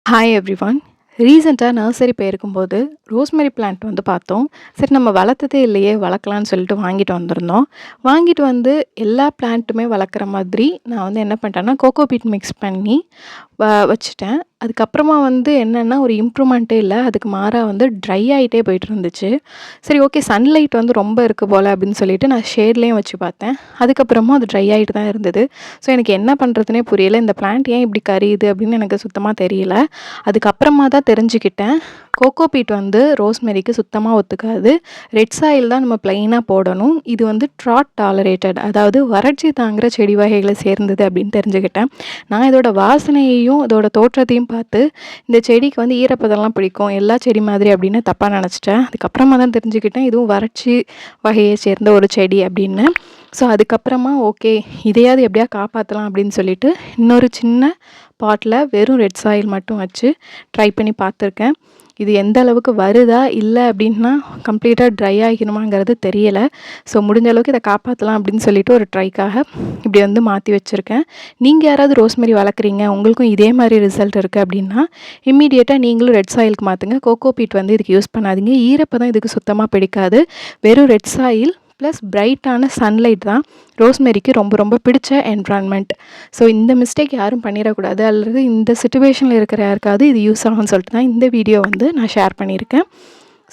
Hi everyone. ரீசெண்டா nursery போயிருக்கும்போது, rosemary plant வந்து பார்த்தோம். சரி நம்ம வளர்த்ததே இல்லையே, வளர்க்கலான்னு சொல்லிட்டு வாங்கிட்டு வந்திருந்தோம். வாங்கிட்டு வந்து எல்லா பிளான்ட்டுமே வளர்க்குற மாதிரி நான் வந்து என்ன பண்ணிட்டேன்னா, கோகோ பீட் மிக்ஸ் பண்ணி வச்சுட்டேன். அதுக்கப்புறமா வந்து என்னென்னா, ஒரு இம்ப்ரூவ்மெண்ட்டே இல்ல. அதுக்கு மாறா வந்து ட்ரை ஆயிட்டே போயிட்டு இருந்துச்சு. சரி ஓகே சன்லைட் வந்து ரொம்ப இருக்கு போல அப்படின்னு சொல்லிட்டு நான் ஷேட்லேயும் வச்சு பார்த்தேன். அதுக்கப்புறமும் அது ட்ரை ஆயிட்டு தான் இருந்தது. ஸோ எனக்கு என்ன பண்ணுறதுன்னே புரியல. இந்த பிளான்ட் ஏன் இப்படி கரியுது அப்படின்னு எனக்கு சுத்தமா தெரியல. அதுக்கப்புறமா தான் தெரிஞ்சுக்கிட்டேன். கோகோ பீட் வந்து ரோஸ்மெரிக்கு சுத்தமா ஒத்துக்காது. ரெட் சாயில் தான் நம்ம பிளெயினா போடணும். இது வந்து ட்ராட் டாலரேட்டட், அதாவது வறட்சி தாங்குற செடி வகைகளை சேர்ந்தது அப்படின்னு தெரிஞ்சுக்கிட்டேன். நான் இதோட வாசனையையும் இதோட தோற்றத்தையும் பார்த்து இந்த செடிக்கு வந்து ஈரப்பதம்லாம் பிடிக்கும், எல்லா செடி மாதிரி அப்படின்னு தப்பாக நினச்சிட்டேன். அதுக்கப்புறமா தான் தெரிஞ்சுக்கிட்டேன் இதுவும் வறட்சி வகையை சேர்ந்த ஒரு செடி அப்படின்னு. ஸோ அதுக்கப்புறமா ஓகே இதையாவது எப்படியா காப்பாற்றலாம் அப்படின்னு சொல்லிட்டு இன்னொரு சின்ன பாட்டில் வெறும் ரெட் சாயில் மட்டும் வச்சு ட்ரை பண்ணி பார்த்துருக்கேன். இது எந்த அளவுக்கு வருதா இல்லை அப்படின்னா கம்ப்ளீட்டாக ட்ரை ஆகிருமாங்கிறது தெரியலை. ஸோ முடிஞ்ச அளவுக்கு இதை காப்பாற்றலாம் அப்படின்னு சொல்லிட்டு ஒரு ட்ரைக்காக இப்படி வந்து மாற்றி வச்சுருக்கேன். நீங்கள் யாராவது ரோஸ்மெரி வளர்க்குறீங்க, உங்களுக்கும் இதே மாதிரி ரிசல்ட் இருக்குது அப்படின்னா இம்மீடியட்டாக நீங்களும் ரெட் சாயிலுக்கு மாற்றுங்க. கோகோ பீட் வந்து இதுக்கு யூஸ் பண்ணாதீங்க. ஈரப்பதம் இதுக்கு சுத்தமாக பிடிக்காது. வெறும் ரெட் சாயில் ப்ளஸ் பிரைட்டான சன்லைட் தான் ரோஸ்மெரிக்கு ரொம்ப ரொம்ப பிடிச்ச என்விரான்மெண்ட். ஸோ இந்த மிஸ்டேக் யாரும் பண்ணிடக்கூடாது, அல்லது இந்த சிச்சுவேஷனில் இருக்கிற யாருக்காவது இது யூஸ் ஆகும்னு சொல்லிட்டு தான் இந்த வீடியோ வந்து நான் ஷேர் பண்ணியிருக்கேன்.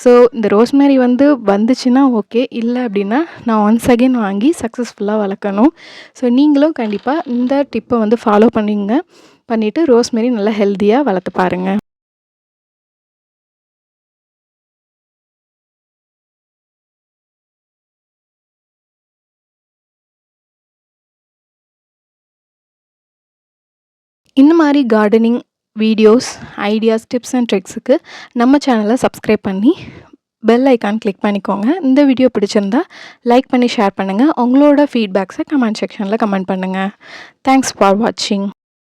ஸோ இந்த ரோஸ்மெரி வந்து வந்துச்சுன்னா ஓகே, இல்லை அப்படின்னா நான் ஒன்ஸ் அகெயின் வாங்கி சக்ஸஸ்ஃபுல்லாக வளர்க்கணும். ஸோ நீங்களும் கண்டிப்பாக இந்த டிப்பை வந்து ஃபாலோ பண்ணிவிட்டு ரோஸ்மெரி நல்லா ஹெல்த்தியாக வளர்த்து பாருங்கள். இந்த மாதிரி gardening videos, ideas, tips and ட்ரிக்ஸுக்கு நம்ம சேனலை சப்ஸ்கிரைப் பண்ணி பெல் ஐக்கான் கிளிக் பண்ணிக்கோங்க. இந்த வீடியோ பிடிச்சிருந்தா லைக் பண்ணி ஷேர் பண்ணுங்கள். உங்களோட ஃபீட்பேக்ஸை கமெண்ட் செக்ஷனில் கமெண்ட் பண்ணுங்கள். தேங்க்ஸ் ஃபார் வாட்சிங்.